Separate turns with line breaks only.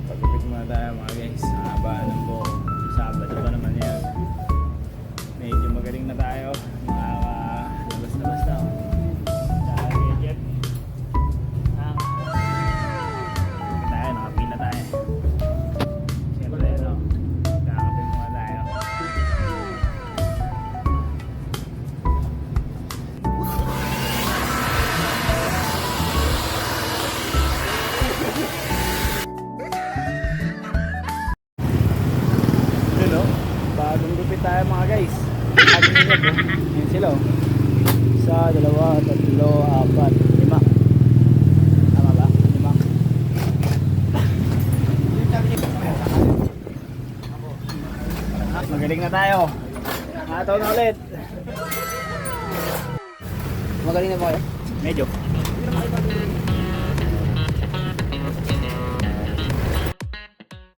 Pagkupit muna tayo mga guys. Haba ng buko. Sabado pa naman yan. Medyo magaling na tayo. Labas-labas na. Dahil gadget. Tayo, nakapila tayo. Siyempre, ano, kakapin muna tayo. Yun o, bagong gupit tayo mga guys. Bagong gupit o. Yan sila o. Isa, dalawa, tatlo, apat, lima. Tama ba? Lima. Magaling na tayo. Nakataw na ulit.
Magaling na ba kayo?
Medyo.